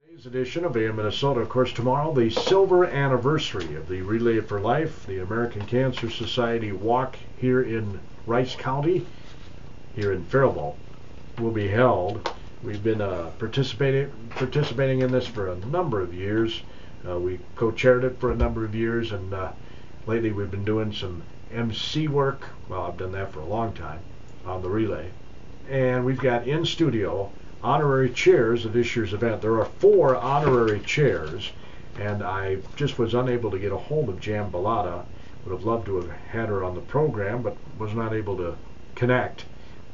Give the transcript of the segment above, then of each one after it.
Today's edition of AM Minnesota, of course, tomorrow, the silver anniversary of the Relay for Life, the American Cancer Society walk here in Rice County, here in Faribault, will be held. We've been participating in this for a number of years. We co-chaired it for a number of years, and lately we've been doing some MC work. Well, I've done that for a long time on the relay. And we've got in studio honorary chairs of this year's event. There are 4 honorary chairs, and I just was unable to get a hold of Jan Bellotta. Would have loved to have had her on the program, but was not able to connect.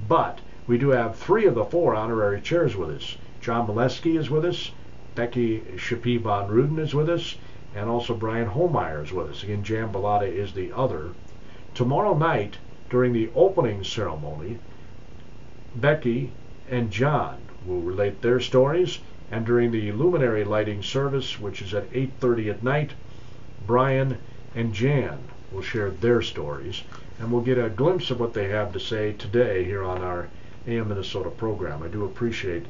But we do have 3 of the 4 honorary chairs with us. John Molesky is with us, Becky Shapi Von Ruden is with us, and also Brian Holmeyer is with us. Again, Jan Bellotta is the other. Tomorrow night, during the opening ceremony, Becky and John will relate their stories, and during the luminary lighting service, which is at 8:30 at night, Brian and Jan will share their stories, and we'll get a glimpse of what they have to say today here on our AM Minnesota program. I do appreciate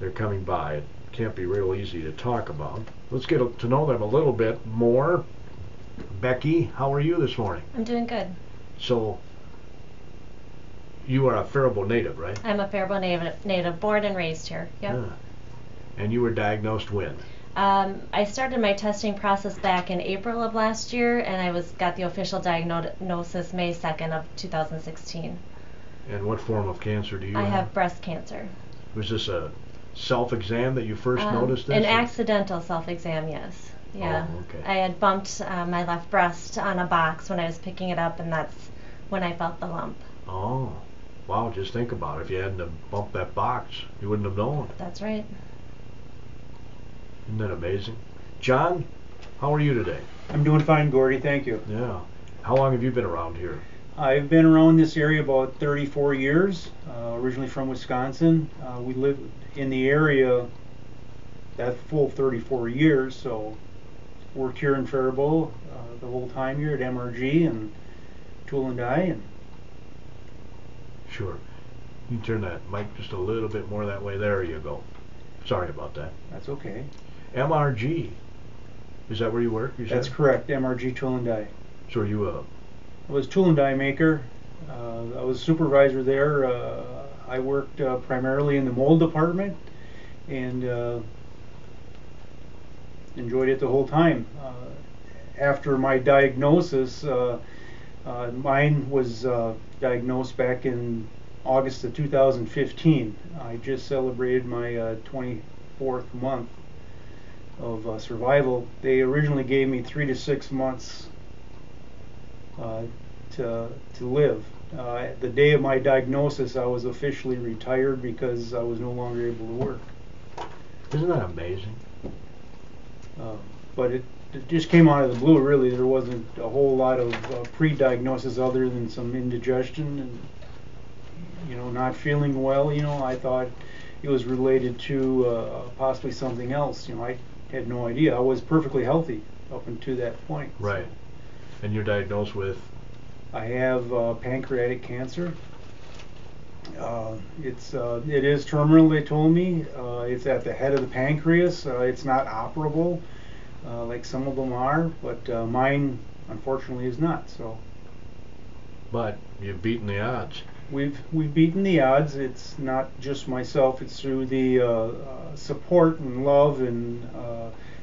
their coming by. It can't be real easy to talk about. Let's get to know them a little bit more. Becky, how are you this morning? I'm doing good. So, you are a Faribault native, right? I'm a Faribault native, born and raised here. Yep. Yeah. And you were diagnosed when? I started my testing process back in April of last year, and I got the official diagnosis May 2nd of 2016. And what form of cancer do you have? I have breast cancer. Was this a self-exam that you first noticed this? An accidental self-exam, yes. Yeah. Oh, okay. I had bumped my left breast on a box when I was picking it up, and that's when I felt the lump. Oh. Wow, just think about it. If you hadn't have bumped that box, you wouldn't have known. That's right. Isn't that amazing? John, how are you today? I'm doing fine, Gordy, thank you. Yeah. How long have you been around here? I've been around this area about 34 years, originally from Wisconsin. We lived in the area that full 34 years, so worked here in Faribault the whole time here at MRG and Tool and Die. And Sure. You can turn that mic just a little bit more that way. There you go. Sorry about that. that's okay. MRG. Is that where you work? That's correct, MRG Tool and Die. So are you I was tool and die maker. I was supervisor there. I worked primarily in the mold department and enjoyed it the whole time. After my diagnosis, mine was diagnosed back in August of 2015. I just celebrated my 24th month of survival. They originally gave me 3 to 6 months to live. The day of my diagnosis, I was officially retired because I was no longer able to work. Isn't that amazing? But it just came out of the blue, really. There wasn't a whole lot of pre-diagnosis other than some indigestion and, not feeling well. I thought it was related to possibly something else. I had no idea. I was perfectly healthy up until that point. Right. And you're diagnosed with? I have pancreatic cancer. It is terminal, they told me. It's at the head of the pancreas. It's not operable like some of them are, but mine unfortunately is not. So. But you've beaten the odds. We've beaten the odds. It's not just myself. It's through the support and love and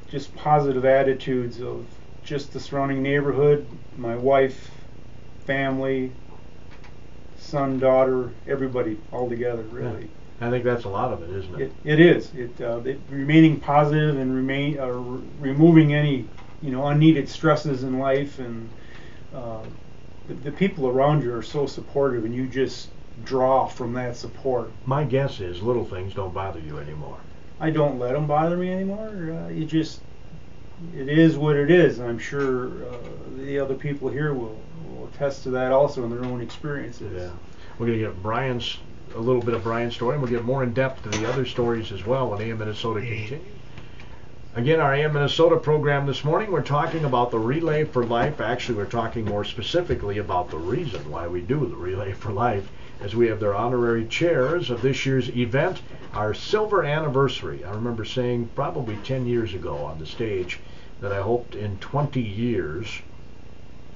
just positive attitudes of just the surrounding neighborhood, my wife, family, son, daughter, everybody all together, really. Yeah. I think that's a lot of it, isn't it? It is. Remaining positive and removing any unneeded stresses in life, and the people around you are so supportive, and you just draw from that support. My guess is little things don't bother you anymore. I don't let them bother me anymore. It is what it is. I'm sure the other people here will attest to that also in their own experiences. Yeah. We're going to get a little bit of Brian's story, and we'll get more in depth to the other stories as well when AM Minnesota continues. Again, our AM Minnesota program this morning, we're talking about the Relay for Life. Actually, we're talking more specifically about the reason why we do the Relay for Life. as we have their honorary chairs of this year's event, our silver anniversary. I remember saying probably 10 years ago on the stage that I hoped in 20 years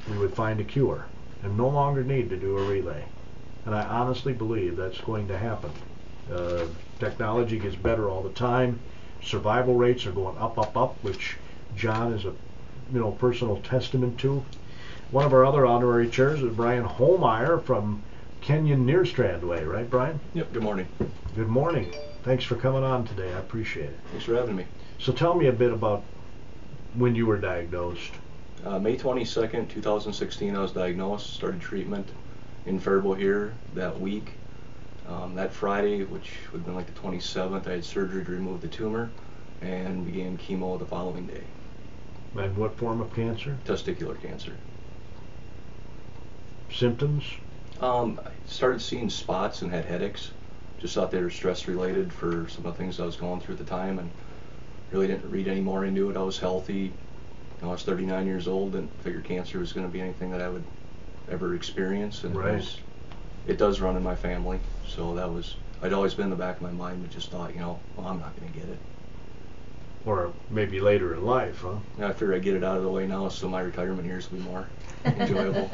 we would find a cure and no longer need to do a relay. And I honestly believe that's going to happen. Technology gets better all the time. Survival rates are going up, which John is a personal testament to. One of our other honorary chairs is Brian Holmeyer from Kenyon Nearstrand Way, right, Brian? Yep, good morning. Good morning. Thanks for coming on today. I appreciate it. Thanks for having me. So tell me a bit about when you were diagnosed. May 22nd, 2016, I was diagnosed, started treatment in Faribault here that week. That Friday, which would have been like the 27th, I had surgery to remove the tumor and began chemo the following day. And what form of cancer? Testicular cancer. Symptoms? I started seeing spots and had headaches. Just thought they were stress related for some of the things I was going through at the time, and really didn't read any more into it. I was healthy. I was 39 years old and figured cancer was going to be anything that I would ever experience. And right. It does run in my family, so that was, I'd always been in the back of my mind, but just thought, well, I'm not going to get it. Or maybe later in life, huh? And I figure I get it out of the way now, so my retirement years will be more enjoyable.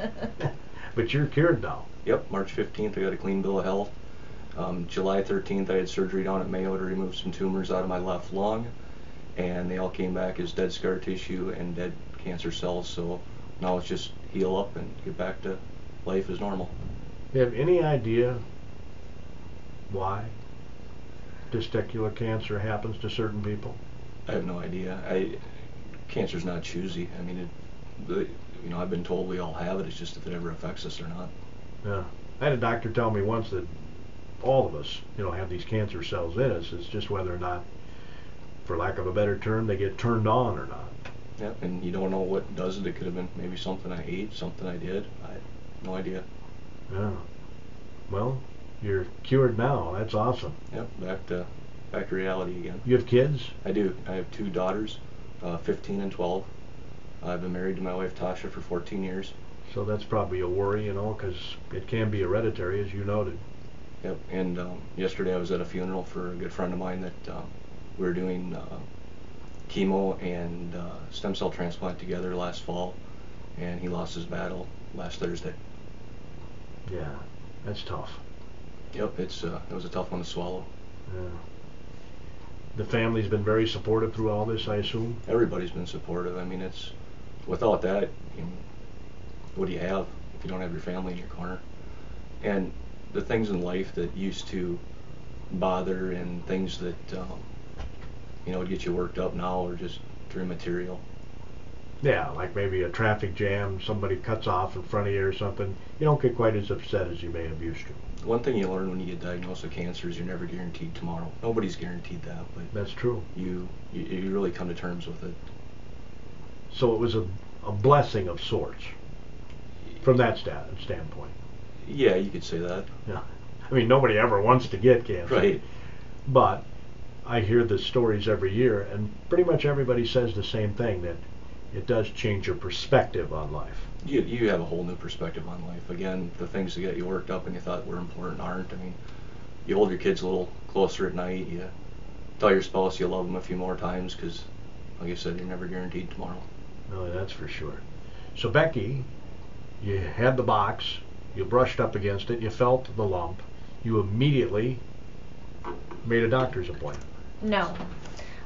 But you're cured now. Yep, March 15th I got a clean bill of health. July 13th I had surgery down at Mayo to remove some tumors out of my left lung, and they all came back as dead scar tissue and dead cancer cells, so now it's just heal up and get back to life as normal. You have any idea why testicular cancer happens to certain people? I have no idea. Cancer's not choosy. I mean, I've been told we all have it. It's just if it ever affects us or not. Yeah. I had a doctor tell me once that all of us, have these cancer cells in us. It's just whether or not, for lack of a better term, they get turned on or not. Yeah, and you don't know what does it. It could have been maybe something I ate, something I did. I have no idea. Yeah. Well, you're cured now. That's awesome. Yep, back to reality again. You have kids? I do. I have two daughters, 15 and 12. I've been married to my wife Tasha for 14 years. So that's probably a worry, because it can be hereditary, as you noted. Yep, and yesterday I was at a funeral for a good friend of mine that we were doing chemo and stem cell transplant together last fall, and he lost his battle last Thursday. Yeah, that's tough. Yep, it was a tough one to swallow. Yeah. The family's been very supportive through all this, I assume? Everybody's been supportive. I mean, without that, what do you have if you don't have your family in your corner? And the things in life that used to bother and things that would get you worked up now are just immaterial. Yeah, like maybe a traffic jam, somebody cuts off in front of you or something. You don't get quite as upset as you may have used to. One thing you learn when you get diagnosed with cancer is you're never guaranteed tomorrow. Nobody's guaranteed that, but that's true. You really come to terms with it. So it was a blessing of sorts from that standpoint. Yeah, you could say that. Yeah, I mean, nobody ever wants to get cancer. Right. But I hear the stories every year, and pretty much everybody says the same thing, that it does change your perspective on life. You have a whole new perspective on life. Again, the things that get you worked up and you thought were important aren't. I mean, you hold your kids a little closer at night. You tell your spouse you love them a few more times because, like I said, you're never guaranteed tomorrow. No, that's for sure. So Becky, you had the box, you brushed up against it, you felt the lump, you immediately made a doctor's appointment. No.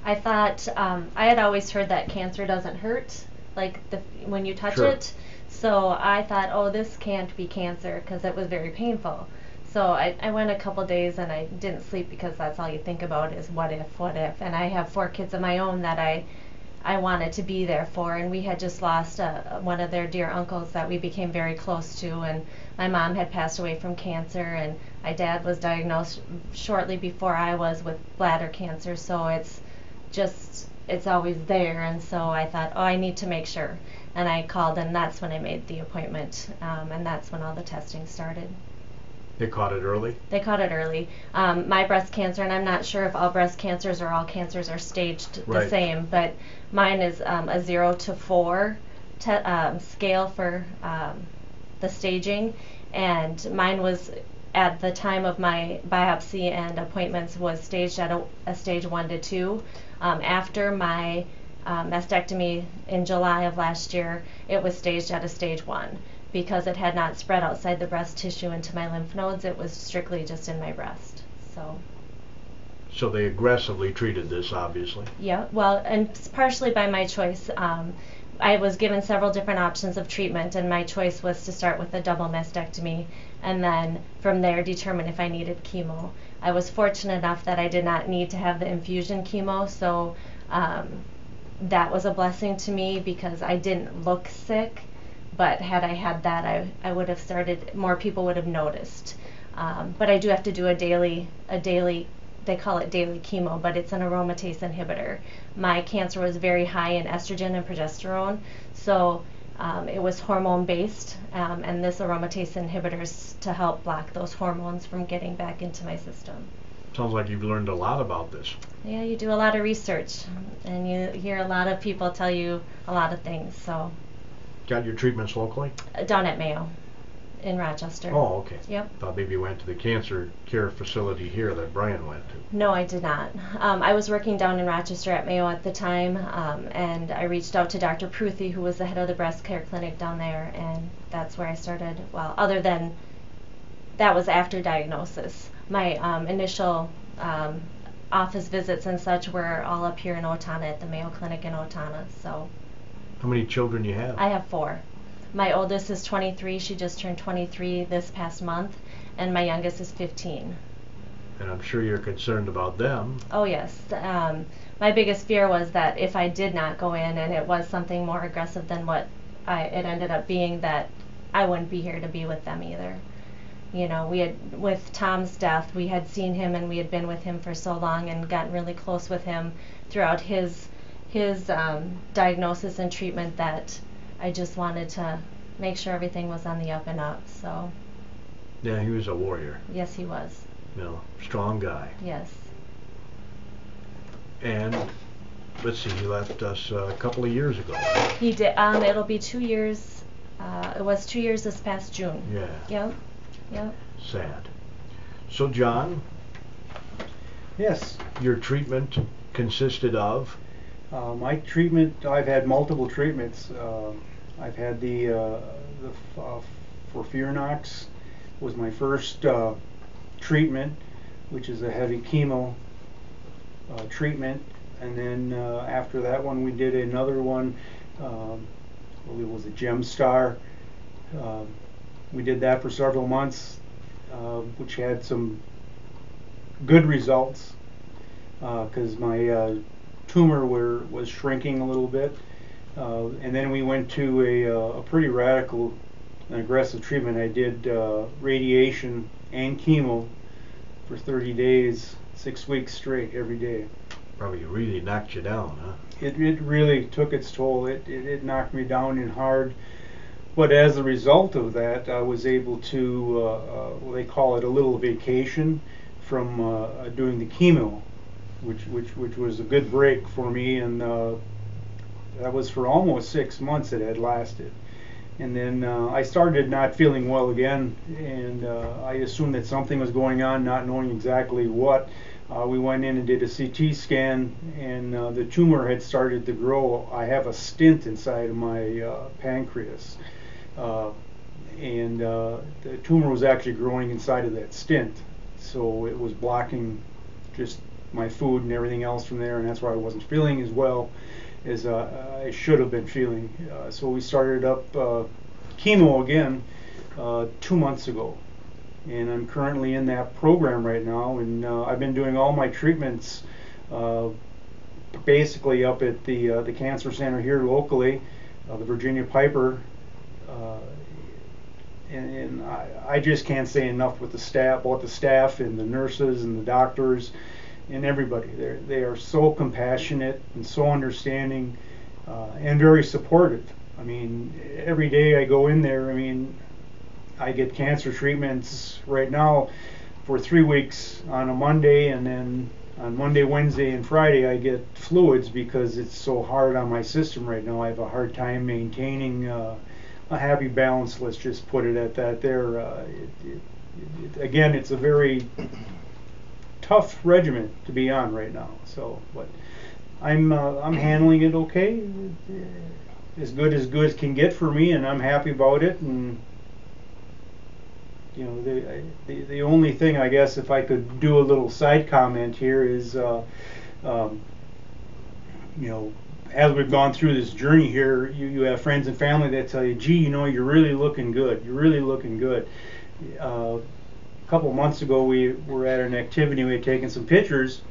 I thought, I had always heard that cancer doesn't hurt, like when you touch Sure. it. So I thought, oh, this can't be cancer, because it was very painful. So I went a couple days and I didn't sleep, because that's all you think about is what if. And I have 4 kids of my own that I wanted to be there for, and we had just lost one of their dear uncles that we became very close to, and my mom had passed away from cancer, and my dad was diagnosed shortly before I was with bladder cancer, so it's always there. And so I thought, oh, I need to make sure, and I called, and that's when I made the appointment, and that's when all the testing started. They caught it early? They caught it early. My breast cancer, and I'm not sure if all breast cancers or all cancers are staged Right. the same, but mine is a 0 to 4 scale for the staging, and mine was at the time of my biopsy and appointments was staged at a stage 1 to 2. After my mastectomy in July of last year, it was staged at a stage 1 because it had not spread outside the breast tissue into my lymph nodes. It was strictly just in my breast. So they aggressively treated this, obviously. Yeah, well, and partially by my choice. I was given several different options of treatment, and my choice was to start with a double mastectomy and then from there determine if I needed chemo. I was fortunate enough that I did not need to have the infusion chemo, so that was a blessing to me because I didn't look sick, but had I had that, I would have started, more people would have noticed. But I do have to do a daily, they call it daily chemo, but it's an aromatase inhibitor. My cancer was very high in estrogen and progesterone, so it was hormone based, and this aromatase inhibitor is to help block those hormones from getting back into my system. Sounds like you've learned a lot about this. Yeah, you do a lot of research, and you hear a lot of people tell you a lot of things. So. Got your treatments locally? Down at Mayo in Rochester. Oh, okay. Yep. Thought maybe you went to the cancer care facility here that Brian went to. No, I did not. I was working down in Rochester at Mayo at the time, and I reached out to Dr. Pruthi, who was the head of the breast care clinic down there, and that's where I started. Well, other than that was after diagnosis. My initial office visits and such were all up here in Owatonna at the Mayo Clinic in Owatonna. So. How many children do you have? I have 4. My oldest is 23. She just turned 23 this past month, and my youngest is 15. And I'm sure you're concerned about them. Oh yes. My biggest fear was that if I did not go in and it was something more aggressive than what it ended up being, that I wouldn't be here to be with them either. You know, we had, with Tom's death, we had seen him and we had been with him for so long and gotten really close with him throughout his diagnosis and treatment that I just wanted to make sure everything was on the up and up. So. Yeah, he was a warrior. Yes, he was. You know, strong guy. Yes. And let's see, he left us a couple of years ago. Right? He did. It'll be 2 years. It was 2 years this past June. Yeah. Yep. Yep. Sad. So, John. Yes. Your treatment consisted of? My treatment, I've had multiple treatments. I've had the FOLFIRINOX was my first treatment, which is a heavy chemo treatment, and then after that one we did another one. It was a GemStar. We did that for several months, which had some good results because my tumor was shrinking a little bit, and then we went to a pretty radical and aggressive treatment. I did radiation and chemo for 30 days, 6 weeks straight, every day. Probably really knocked you down, huh? It really took its toll. It knocked me down in hard. But as a result of that, I was able to, well, they call it a little vacation from doing the chemo, which was a good break for me, and that was for almost 6 months it had lasted. And then I started not feeling well again, and I assumed that something was going on, not knowing exactly what. We went in and did a CT scan, and the tumor had started to grow. I have a stent inside of my pancreas, and the tumor was actually growing inside of that stent, so it was blocking just my food and everything else from there, and that's why I wasn't feeling as well as I should have been feeling. So we started up chemo again 2 months ago, and I'm currently in that program right now, and I've been doing all my treatments basically up at the cancer center here locally, the Virginia Piper, and I just can't say enough with the staff, both the staff and the nurses and the doctors and everybody. They are so compassionate and so understanding and very supportive. I mean, every day I go in there, I mean, I get cancer treatments right now for 3 weeks on a Monday, and then on Monday, Wednesday, and Friday I get fluids because it's so hard on my system right now. I have a hard time maintaining a happy balance, let's just put it at that there. again, it's a very tough regimen to be on right now. So, but I'm handling it okay, as good can get for me, and I'm happy about it. And you know, the only thing, I guess, if I could do a little side comment here is, you know, as we've gone through this journey here, you have friends and family that tell you, gee, you know, you're really looking good. You're really looking good. A couple of months ago, we were at an activity. We had taken some pictures,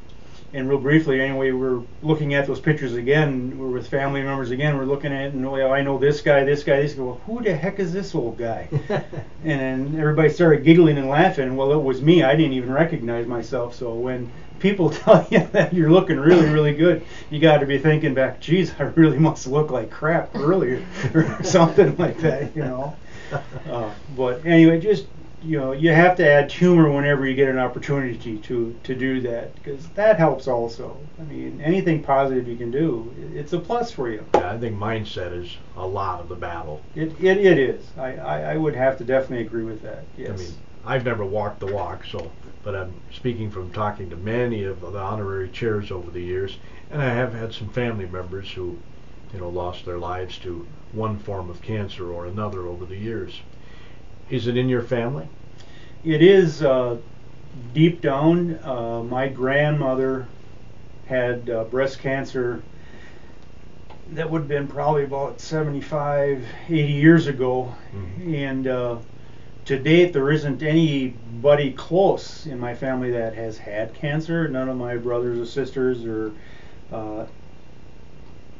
and real briefly, anyway, we're looking at those pictures again. We're with family members again. We're looking at it, and oh, I know this guy, this guy, this guy. Well, who the heck is this old guy? And then everybody started giggling and laughing. Well, it was me. I didn't even recognize myself. So when people tell you that you're looking really, really good, you got to be thinking back, geez, I really must look like crap earlier, or something like that, you know. But anyway, just, you know, you have to add humor whenever you get an opportunity to do that, because that helps also. I mean, anything positive you can do, it's a plus for you. Yeah, I think mindset is a lot of the battle. It is. I would have to definitely agree with that. Yes. I mean, I've never walked the walk, so, but I'm speaking from talking to many of the honorary chairs over the years, and I have had some family members who, you know, lost their lives to one form of cancer or another over the years. Is it in your family? It is, deep down. My grandmother had breast cancer. That would have been probably about 75, 80 years ago. Mm-hmm. And to date, there isn't anybody close in my family that has had cancer. None of my brothers or sisters or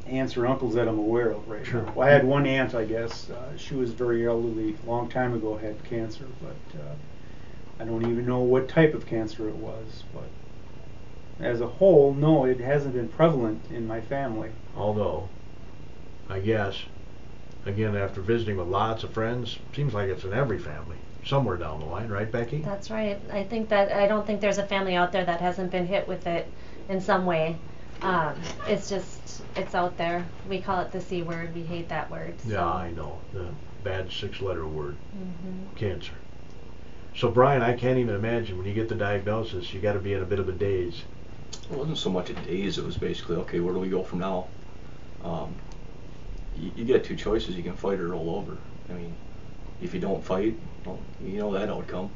aunts or uncles that I'm aware of right Sure. now. Well, I had one aunt, I guess. She was very elderly, a long time ago, had cancer, but I don't even know what type of cancer it was. But as a whole, no, it hasn't been prevalent in my family. Although, I guess, again, after visiting with lots of friends, seems like it's in every family, somewhere down the line, right, Becky? That's right. I don't think there's a family out there that hasn't been hit with it in some way. It's out there. We call it the C word. We hate that word. So. Yeah, I know. The bad 6-letter word. Mm-hmm. Cancer. So, Brian, I can't even imagine when you get the diagnosis, you got to be in a bit of a daze. It wasn't so much a daze. It was basically, okay, where do we go from now? You get two choices. You can fight or roll over. I mean, if you don't fight, well, you know that outcome.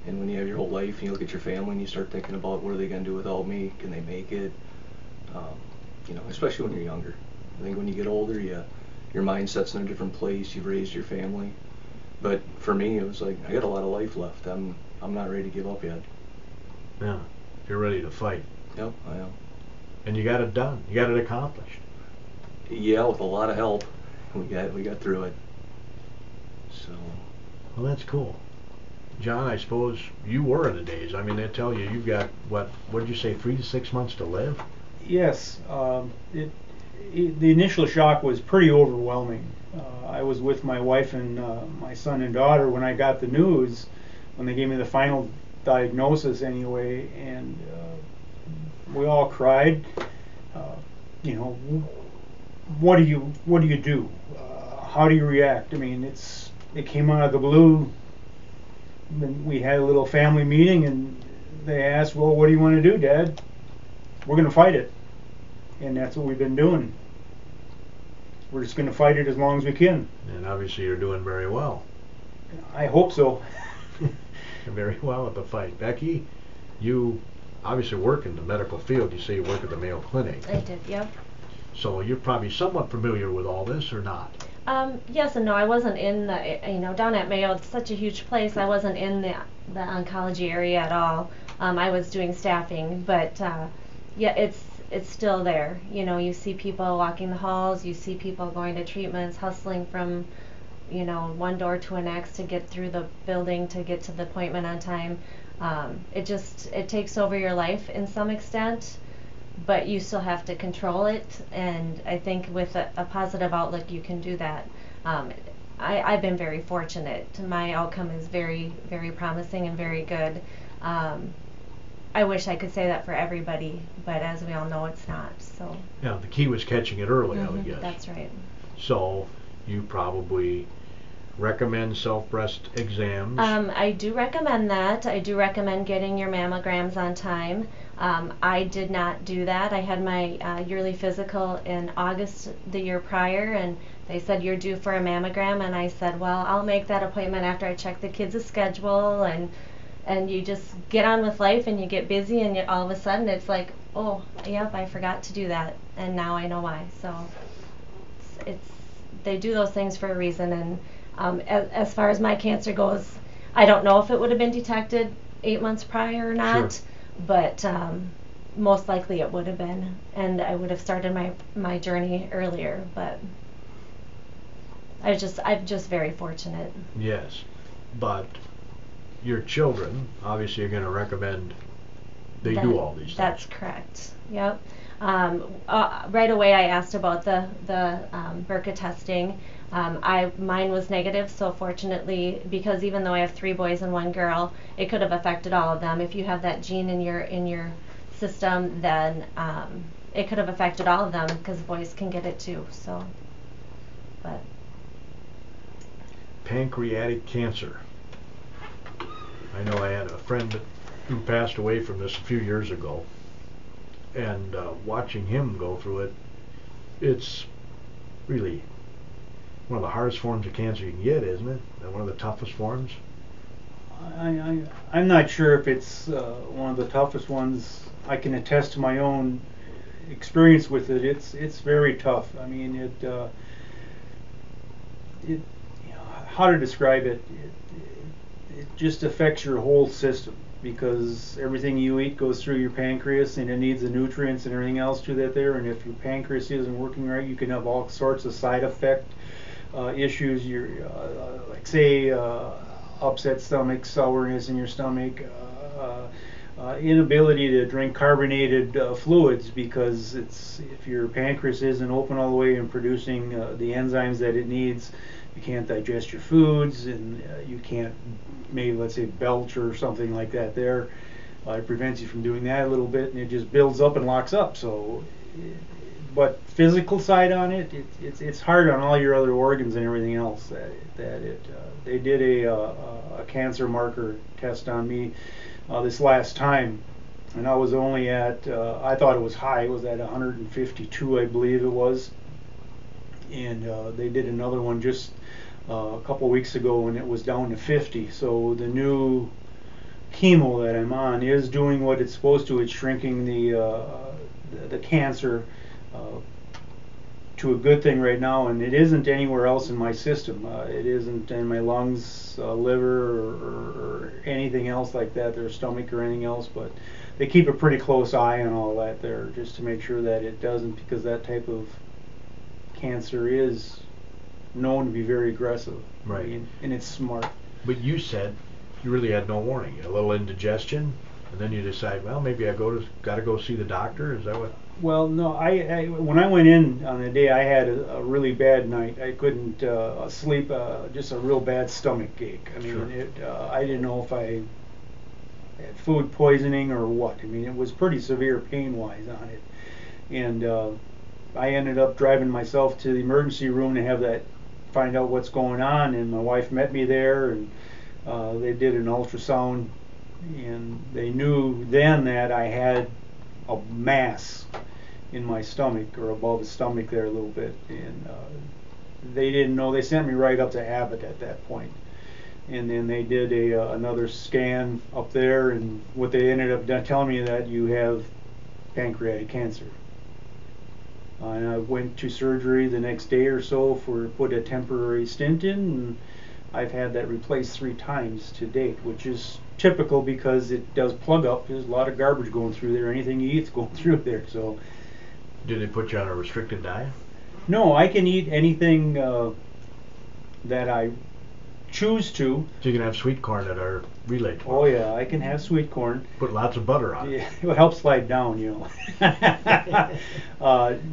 And when you have your whole life and you look at your family and you start thinking about what are they going to do without me? Can they make it? You know, especially when you're younger. I think when you get older, your mindset's in a different place. You've raised your family. But for me, it was like, I got a lot of life left. I'm not ready to give up yet. Yeah, you're ready to fight. Yep, I am. And you got it done. You got it accomplished. Yeah, with a lot of help, we got through it. So. Well, that's cool. John, I suppose you were in a daze. I mean, they tell you you've got, what did you say, 3 to 6 months to live? Yes. The initial shock was pretty overwhelming. I was with my wife and my son and daughter when I got the news, when they gave me the final diagnosis anyway, and we all cried. You know, what do you do? How do you react? I mean, it came out of the blue. We had a little family meeting, and they asked, well, what do you want to do, Dad? We're going to fight it. And that's what we've been doing. We're just going to fight it as long as we can. And obviously you're doing very well. I hope so. Very well at the fight. Becky, you obviously work in the medical field. You say you work at the Mayo Clinic. I did, yep. So you're probably somewhat familiar with all this, or not? Yes and no. I wasn't in the, down at Mayo, it's such a huge place. I wasn't in the oncology area at all. I was doing staffing, but yeah, it's still there. You know, you see people walking the halls, you see people going to treatments, hustling from, one door to the next to get through the building to get to the appointment on time. It takes over your life in some extent, but you still have to control it, and I think with a positive outlook you can do that. I've been very fortunate. My outcome is very, very promising and very good. I wish I could say that for everybody, but as we all know, it's not. So. Yeah, the key was catching it early, I would guess. That's right. So you probably recommend self-breast exams. I do recommend that. I do recommend getting your mammograms on time. I did not do that. I had my yearly physical in August the year prior, and they said you're due for a mammogram, and I said, well, I'll make that appointment after I check the kids' schedule, and you just get on with life, and you get busy, and all of a sudden it's like, oh, yep, I forgot to do that, and now I know why. So it's they do those things for a reason, and as far as my cancer goes, I don't know if it would have been detected 8 months prior or not, Sure. but most likely it would have been, and I would have started my journey earlier. But I'm just very fortunate. Yes, but your children obviously are going to recommend they do all these things. That's correct. Yep. Right away I asked about the BRCA testing. Mine was negative, so fortunately, because even though I have 3 boys and 1 girl, it could have affected all of them. If you have that gene in your system, then it could have affected all of them, because boys can get it too. So, but Pancreatic cancer. I know I had a friend who passed away from this a few years ago, and watching him go through it, it's really one of the hardest forms of cancer you can get, isn't it? And one of the toughest forms. I'm not sure if it's one of the toughest ones. I can attest to my own experience with it. It's very tough. I mean, it how to describe it? It just affects your whole system, because everything you eat goes through your pancreas, and it needs the nutrients and everything else to that there. And if your pancreas isn't working right, you can have all sorts of side effect issues. Your like say upset stomach, sourness in your stomach, inability to drink carbonated fluids, because if your pancreas isn't open all the way and producing the enzymes that it needs, you can't digest your foods, and you can't, maybe let's say, belch or something like that there. It prevents you from doing that a little bit, and it just builds up and locks up. So, but physical side on it, it's hard on all your other organs and everything else. They did a cancer marker test on me this last time, and I was only at, I thought it was high, it was at 152, I believe it was. And they did another one just a couple weeks ago, and it was down to 50. So the new chemo that I'm on is doing what it's supposed to. It's shrinking the cancer to a good thing right now, and it isn't anywhere else in my system. It isn't in my lungs, liver, or anything else like that, their stomach or anything else. But they keep a pretty close eye on all that there, just to make sure that it doesn't, because that type of cancer is known to be very aggressive. Right. I mean, and it's smart. But you said you really had no warning. A little indigestion, and then you decide, well, maybe got to go see the doctor. Is that what? Well, no. I when I went in on the day, I had a really bad night. I couldn't sleep. Just a real bad stomach ache. I mean, Sure. I didn't know if I had food poisoning or what. I mean, it was pretty severe pain-wise on it, and I ended up driving myself to the emergency room to find out what's going on, and my wife met me there, and they did an ultrasound, and they knew then that I had a mass in my stomach, or above the stomach there a little bit, and they didn't know. They sent me right up to Abbott at that point, and then they did another scan up there, and what they ended up telling me that you have pancreatic cancer. And I went to surgery the next day or so put a temporary stent in, and I've had that replaced 3 times to date, which is typical because it does plug up. There's a lot of garbage going through there. Anything you eat's going through there. So, Did they put you on a restricted diet? no, I can eat anything that I choose to. So you can have sweet corn at our relay tomorrow. Oh yeah, I can have sweet corn. Put lots of butter on it. Yeah, it helps slide down, you know.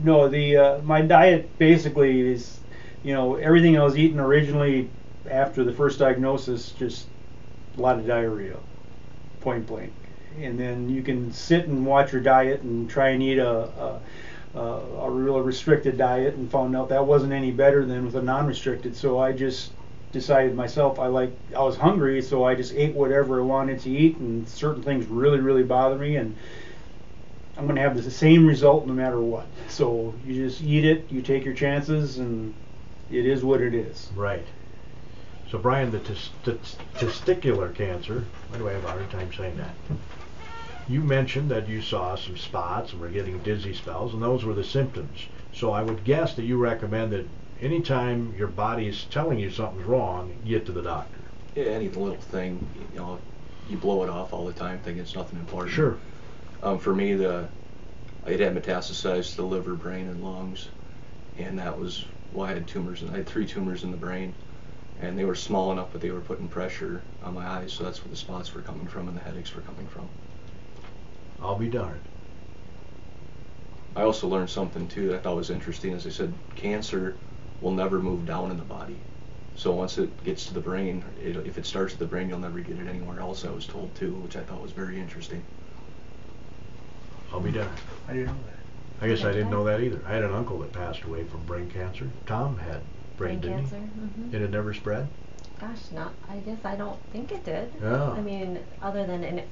No, my diet basically is, everything I was eating originally after the first diagnosis, just a lot of diarrhea, point blank. And then you can sit and watch your diet and try and eat a real restricted diet, and found out that wasn't any better than with a non-restricted. So I just decided myself I was hungry, so I just ate whatever I wanted to eat, and certain things really bother me, and I'm going to have the same result no matter what. So you just eat it, you take your chances, and it is what it is. Right. So Brian, the testicular cancer, why do I have a hard time saying that? You mentioned that you saw some spots and were getting dizzy spells, and those were the symptoms. So I would guess that you recommend that anytime your body is telling you something's wrong, get to the doctor. Yeah, any little thing, you blow it off all the time, thinking it's nothing important. Sure. For me, it had metastasized to the liver, brain, and lungs, and that was why I had tumors. I had 3 tumors in the brain, and they were small enough, but they were putting pressure on my eyes, so that's where the spots were coming from and the headaches were coming from. I'll be darned. I also learned something too that I thought was interesting. As I said, cancer will never move down in the body. So once it gets to the brain, if it starts at the brain, you'll never get it anywhere else, I was told too, which I thought was very interesting. I'll be darned. I didn't know that. I guess I didn't know that either. I had an uncle that passed away from brain cancer. Tom had brain cancer. It had never spread? Gosh, I guess I don't think it did. Yeah. I mean, other than it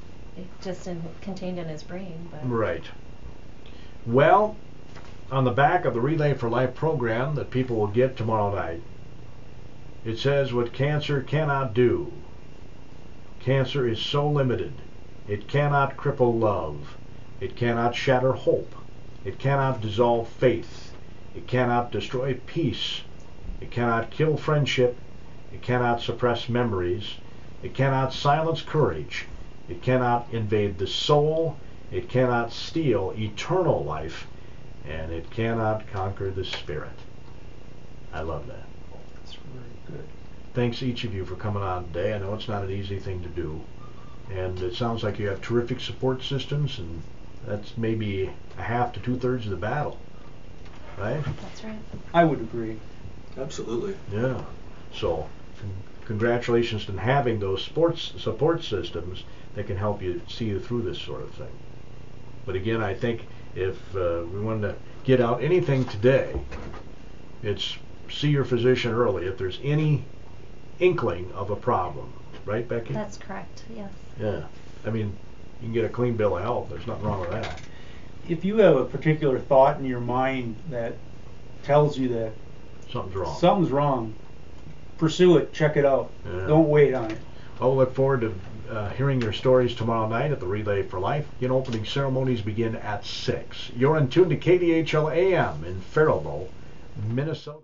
just contained in his brain. But. Right. Well, on the back of the Relay for Life program that people will get tomorrow night, it says what cancer cannot do. Cancer is so limited. It cannot cripple love. It cannot shatter hope. It cannot dissolve faith. It cannot destroy peace. It cannot kill friendship. It cannot suppress memories. It cannot silence courage. It cannot invade the soul. It cannot steal eternal life. And it cannot conquer the spirit. I love that. That's very good. Thanks each of you for coming on today. I know it's not an easy thing to do. And it sounds like you have terrific support systems, and that's maybe a half to 2/3 of the battle. Right? That's right. I would agree. Absolutely. Yeah. So, congratulations on having those support systems that can help you see you through this sort of thing. But again, I think if we wanted to get out anything today, it's see your physician early if there's any inkling of a problem. Right, Becky? That's correct, yes. Yeah. I mean, you can get a clean bill of health. There's nothing wrong with that. If you have a particular thought in your mind that tells you that Something's wrong. Pursue it, check it out. Yeah. Don't wait on it. I'll look forward to hearing your stories tomorrow night at the Relay for Life. Opening ceremonies begin at 6. You're in tune to KDHL AM in Faribault, Minnesota.